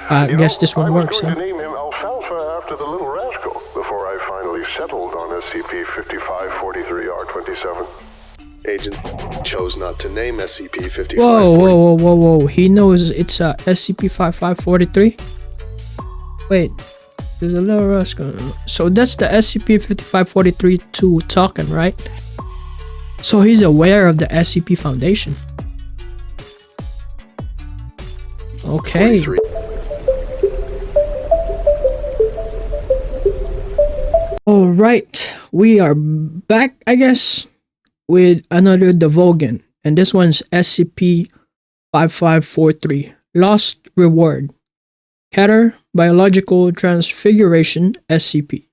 I guess this one works, I was huh? going to name him Alfalfa after the little rascal before I finally settled on SCP-5543-R27. Agent chose not to name SCP-5543. Whoa. He knows it's SCP-5543? Wait, there's a little rascal. So that's the SCP-5543-2 talking, right? So he's aware of the SCP Foundation. Okay. 43. Alright, we are back, I guess, with another TheVolgun. And this one's SCP-5543. Lost Reward. Keter Biological Transfiguration SCP.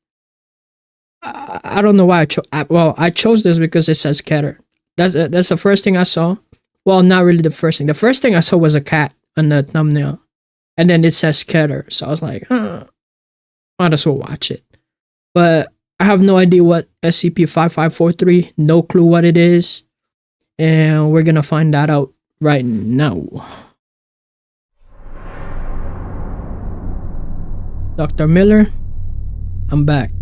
I don't know why I chose. I chose this because it says Keter. That's the first thing I saw. Well, not really the first thing. The first thing I saw was a cat on the thumbnail, and then it says Keter. So I was like, might as well watch it. But I have no idea what SCP-5543. No clue what it is, and we're gonna find that out right now. Dr. Miller, I'm back.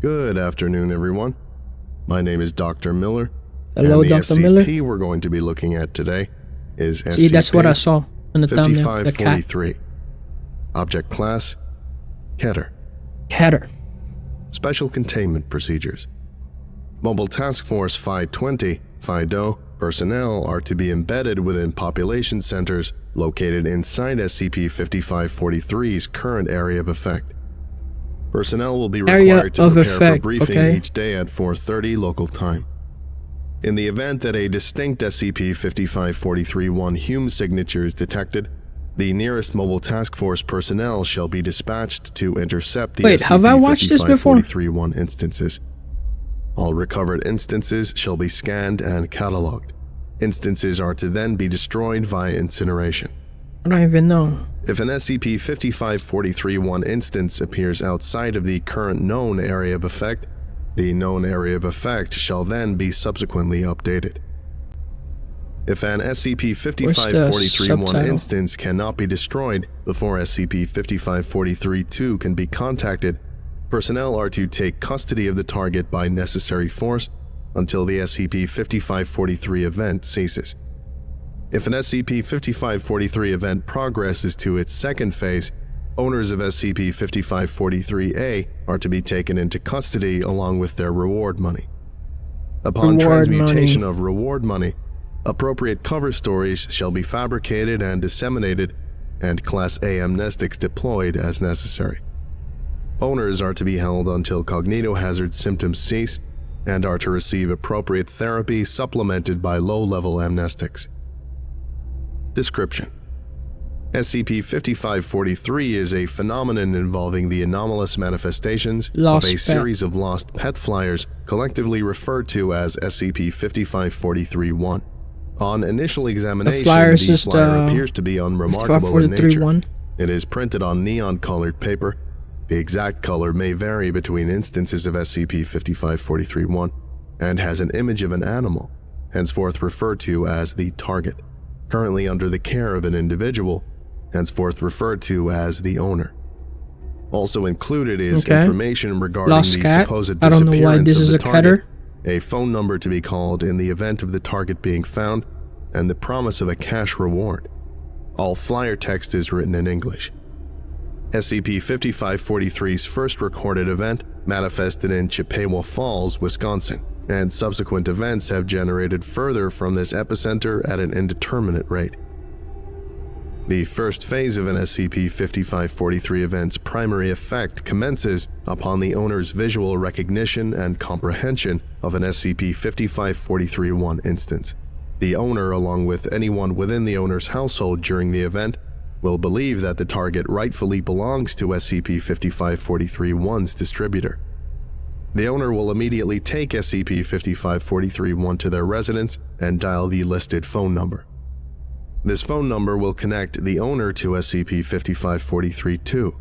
Good afternoon, everyone. My name is Dr. Miller. Hello, and the Dr. Miller. SCP we're going to be looking at today is See, that's what I saw on the thumbnail. The cat. 5543. Object class, Keter. Keter. Special containment procedures. Mobile Task Force Phi-20, FIDO, personnel are to be embedded within population centers located inside SCP-5543's current area of effect. Personnel will be required to prepare for briefing each day at 4:30 local time. In the event that a distinct SCP-5543-1 Hume signature is detected, the nearest Mobile Task Force personnel shall be dispatched to intercept the SCP-5543-1 instances. All recovered instances shall be scanned and catalogued. Instances are to then be destroyed via incineration. I don't even know. If an SCP-5543-1 instance appears outside of the current known area of effect, the known area of effect shall then be subsequently updated. If an SCP-5543-1 instance cannot be destroyed before SCP-5543-2 can be contacted, personnel are to take custody of the target by necessary force until the SCP-5543 event ceases. If an SCP-5543 event progresses to its second phase, owners of SCP-5543-A are to be taken into custody along with their reward money. Upon transmutation of reward money, appropriate cover stories shall be fabricated and disseminated, and Class A amnestics deployed as necessary. Owners are to be held until cognitohazard symptoms cease and are to receive appropriate therapy supplemented by low-level amnestics. Description: SCP-5543 is a phenomenon involving the anomalous manifestations of a series of lost pet flyers collectively referred to as SCP-5543-1. On initial examination, the flyer appears to be unremarkable in nature. It is printed on neon-colored paper. The exact color may vary between instances of SCP-5543-1 and has an image of an animal, henceforth referred to as the target, currently under the care of an individual, henceforth referred to as the owner. Also included is information regarding the supposed disappearance of the target, a phone number to be called in the event of the target being found, and the promise of a cash reward. All flyer text is written in English. SCP-5543's first recorded event manifested in Chippewa Falls, Wisconsin, and subsequent events have generated further from this epicenter at an indeterminate rate. The first phase of an SCP-5543 event's primary effect commences upon the owner's visual recognition and comprehension of an SCP-5543-1 instance. The owner, along with anyone within the owner's household during the event, will believe that the target rightfully belongs to SCP-5543-1's distributor. The owner will immediately take SCP-5543-1 to their residence and dial the listed phone number. This phone number will connect the owner to SCP-5543-2,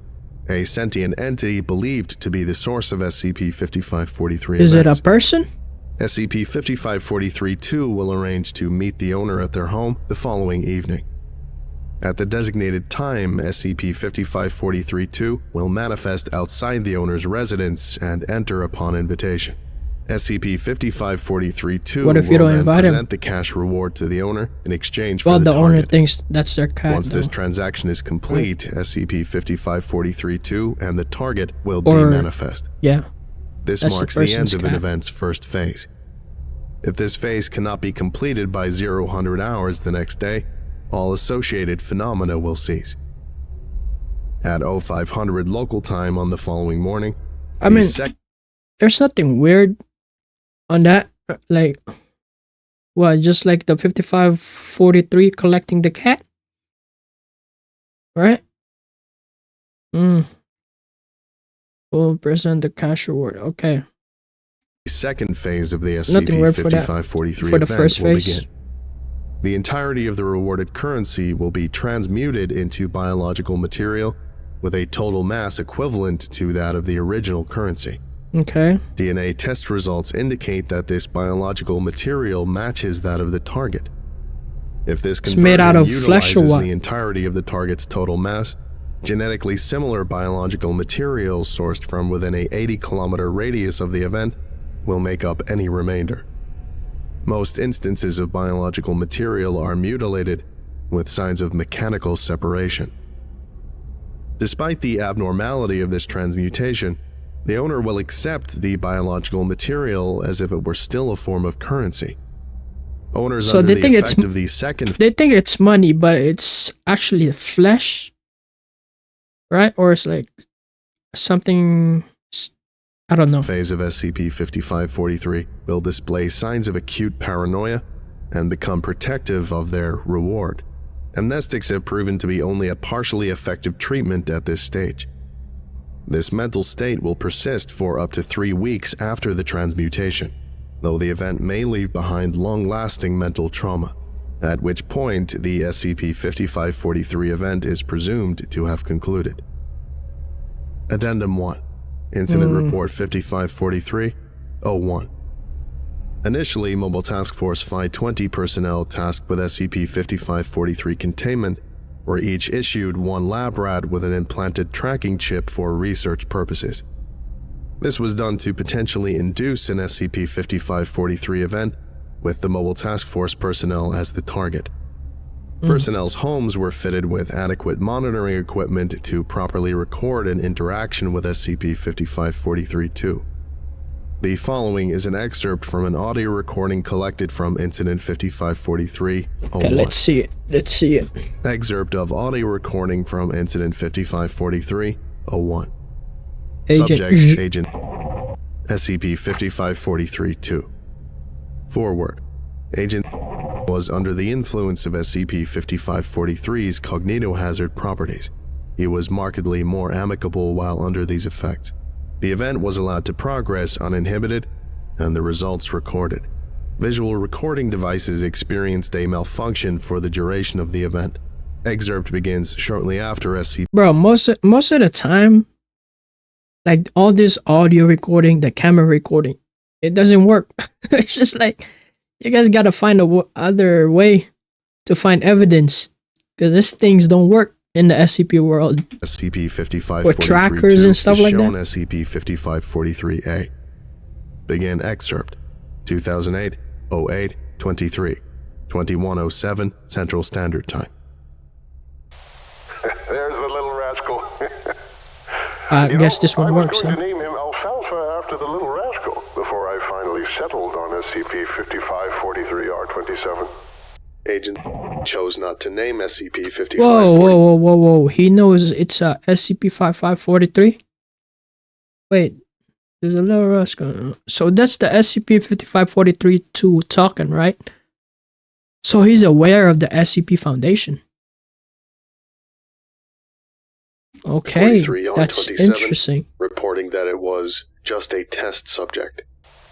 a sentient entity believed to be the source of SCP-5543 Is it a person? SCP-5543-2 will arrange to meet the owner at their home the following evening. At the designated time, SCP-5543-2 will manifest outside the owner's residence and enter upon invitation. SCP-5543-2 What if you will don't then invite him? present the cash reward to the owner in exchange Well, for the the owner target. thinks that's their cat. Once this though. transaction is complete, SCP-5543-2 and the target will be Or- manifest. Yeah. This That's marks the the end person's of an cat. event's first phase. If this phase cannot be completed by 0000 hours the next day, all associated phenomena will cease. At 0500 local time on the following morning, I the mean, there's nothing weird on that. Like, what, just like the 5543 collecting the cat? Right? Will present the cash reward. Okay. second phase of the Nothing weird for that. SCP-5543 For the event first will phase. begin. The entirety of the rewarded currency will be transmuted into biological material with a total mass equivalent to that of the original currency. Okay. DNA test results indicate that this biological material matches that of the target. If this It's made out conversion of flesh or utilizes what? the entirety of the target's total mass, genetically similar biological materials sourced from within a 80-kilometer radius of the event will make up any remainder. Most instances of biological material are mutilated with signs of mechanical separation. Despite the abnormality of this transmutation, the owner will accept the biological material as if it were still a form of currency. Owners So under they the think effect it's- of the second They think it's money, but it's actually flesh. Right? Or it's like something. I don't know. phase of SCP-5543 will display signs of acute paranoia and become protective of their reward. Amnestics have proven to be only a partially effective treatment at this stage. This mental state will persist for up to 3 weeks after the transmutation, though the event may leave behind long-lasting mental trauma, at which point the SCP-5543 event is presumed to have concluded. Addendum 1. Incident Report 5543-01. Initially, Mobile Task Force Phi-20 personnel tasked with SCP-5543 containment were each issued one lab rat with an implanted tracking chip for research purposes. This was done to potentially induce an SCP-5543 event with the Mobile Task Force personnel as the target. Personnel's homes were fitted with adequate monitoring equipment to properly record an interaction with SCP-5543-2. The following is an excerpt from an audio recording collected from Incident 5543-01. Okay, let's see it. Let's see it. Excerpt of audio recording from Incident 5543-01. Agent Subject, Z- Agent SCP-5543-2. Forward. Agent was under the influence of SCP-5543's cognitohazard properties. He was markedly more amicable while under these effects. The event was allowed to progress uninhibited, and the results recorded. Visual recording devices experienced a malfunction for the duration of the event. Excerpt begins shortly after SCP. Bro, most of the time, like all this audio recording, the camera recording, it doesn't work. It's just like, you guys gotta find other way to find evidence, because these things don't work in the SCP world. SCP-5543-2 With trackers and stuff is like shown that? SCP-5543-A. Begin excerpt. 2008, 08, 23, 2107 Central Standard Time. There's the little rascal. I You guess know, this one I was works, going huh? to name him Alfalfa after the little rascal before I finally settled on SCP-5543-R27. Agent chose not to name SCP-5543. Whoa. He knows it's a SCP-5543? Wait, there's a little rascal. So that's the SCP-5543-2 talking, right? So he's aware of the SCP Foundation. Okay, 43 that's R27, interesting. reporting that it was just a test subject.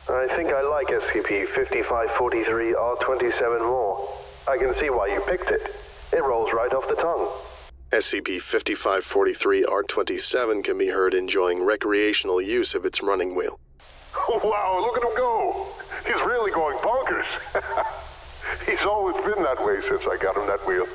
I think I like SCP-5543-R27 more. I can see why you picked it. It rolls right off the tongue. SCP-5543-R27 can be heard enjoying recreational use of its running wheel. Wow, look at him go. He's really going bonkers. He's always been that way since I got him that wheel.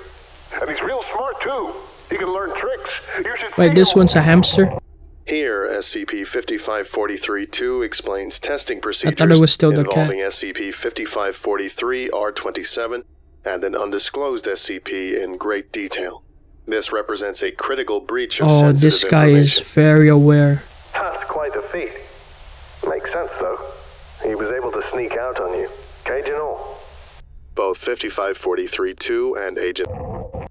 And he's real smart, too. He can learn tricks. You should Wait, this one's a hamster? Here, SCP-5543-2 explains testing procedures I thought it was still the involving cat. SCP-5543-R27 and an undisclosed SCP in great detail. This represents a critical breach of sensitive this guy is information. very aware. That's quite a feat. Makes sense, though. He was able to sneak out on you, cage and all. Both 5543-2 and Agent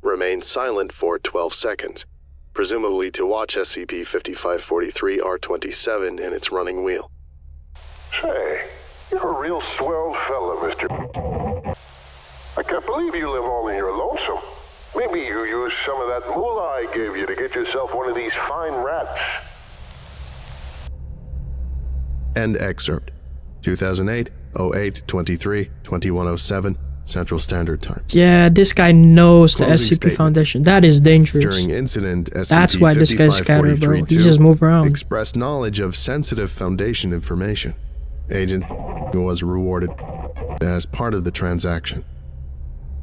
remain silent for 12 seconds, presumably to watch SCP-5543-R27 in its running wheel. Say, you're a real swell fella, Mr. I can't believe you live all in your lonesome. Maybe you use some of that moolah I gave you to get yourself one of these fine rats. End excerpt. 2008, 08, 23, 2107, Central Standard Time. Yeah, this guy knows the Closing SCP statement. Foundation. That is dangerous. During incident, That's why this guy's scattered, bro. He SCP-5543-2 just move around. expressed knowledge of sensitive Foundation information. Agent was rewarded as part of the transaction.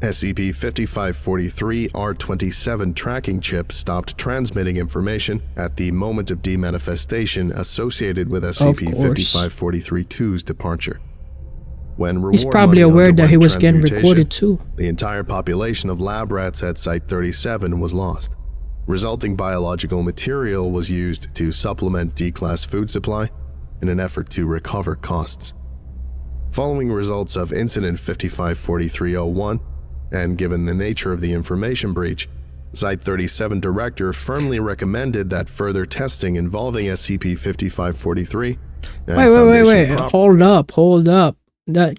SCP-5543-R27 tracking chip stopped transmitting information at the moment of demanifestation associated with SCP-5543-2's departure. When He's reward probably money aware that he underwent was getting transmutation, recorded too. the entire population of lab rats at Site-37 was lost. Resulting biological material was used to supplement D-Class food supply in an effort to recover costs. Following results of Incident 5543-01, and given the nature of the information breach, Site-37 director firmly recommended that further testing involving SCP-5543 and Wait. Hold up. That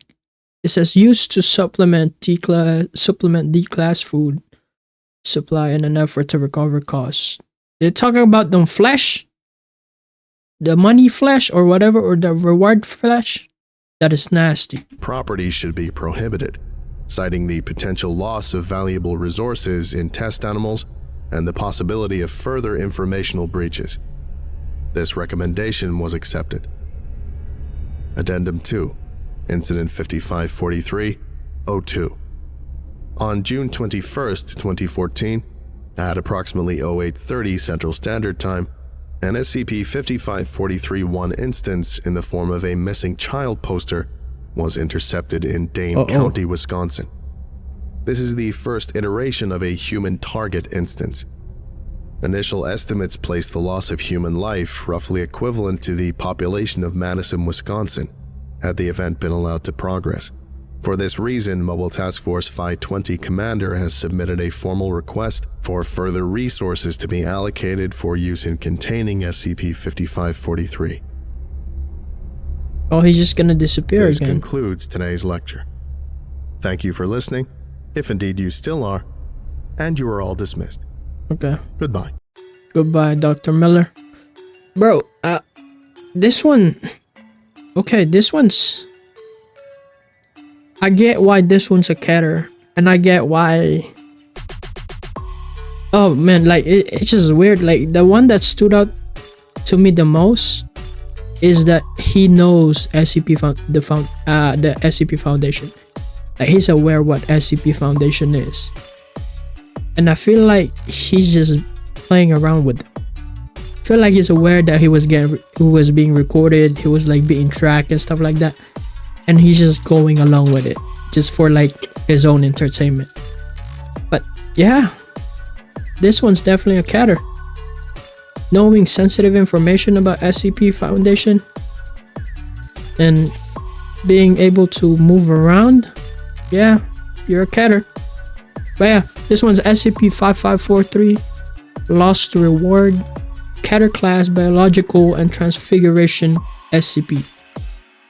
it says used to supplement D-class food supply in an effort to recover costs. They're talking about the flesh, the money flesh, or whatever, or the reward flesh. That is nasty. property should be prohibited, citing the potential loss of valuable resources in test animals and the possibility of further informational breaches. This recommendation was accepted. Addendum 2, Incident 5543-02. On June 21st, 2014, at approximately 0830 Central Standard Time, an SCP-5543-1 instance in the form of a missing child poster was intercepted in Dane County, Wisconsin. This is the first iteration of a human target instance. Initial estimates place the loss of human life roughly equivalent to the population of Madison, Wisconsin, had the event been allowed to progress. For this reason, Mobile Task Force Phi 20 Commander has submitted a formal request for further resources to be allocated for use in containing SCP-5543. Oh, he's just gonna disappear This again. concludes today's lecture. Thank you for listening, if indeed you still are, and you are all dismissed. Okay. Goodbye. Goodbye, Dr. Miller. Bro, this one... Okay, this one's... I get why this one's a catter. And I get why... Oh, man, like, it's just weird. Like, the one that stood out to me the most is that he knows the SCP Foundation. Like, he's aware what SCP Foundation is. And I feel like he's just playing around with it. I feel like he's aware that he was being recorded, he was like being tracked and stuff like that, and he's just going along with it just for like his own entertainment. But yeah, this one's definitely a catter. Knowing sensitive information about SCP Foundation and being able to move around, yeah, you're a catter. But yeah, this one's SCP-5543, Lost Reward, Catter Class Biological and Transfiguration SCP.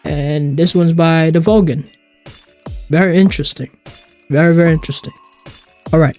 And this one's by TheVolgun. Very interesting. Very, very interesting. Alright.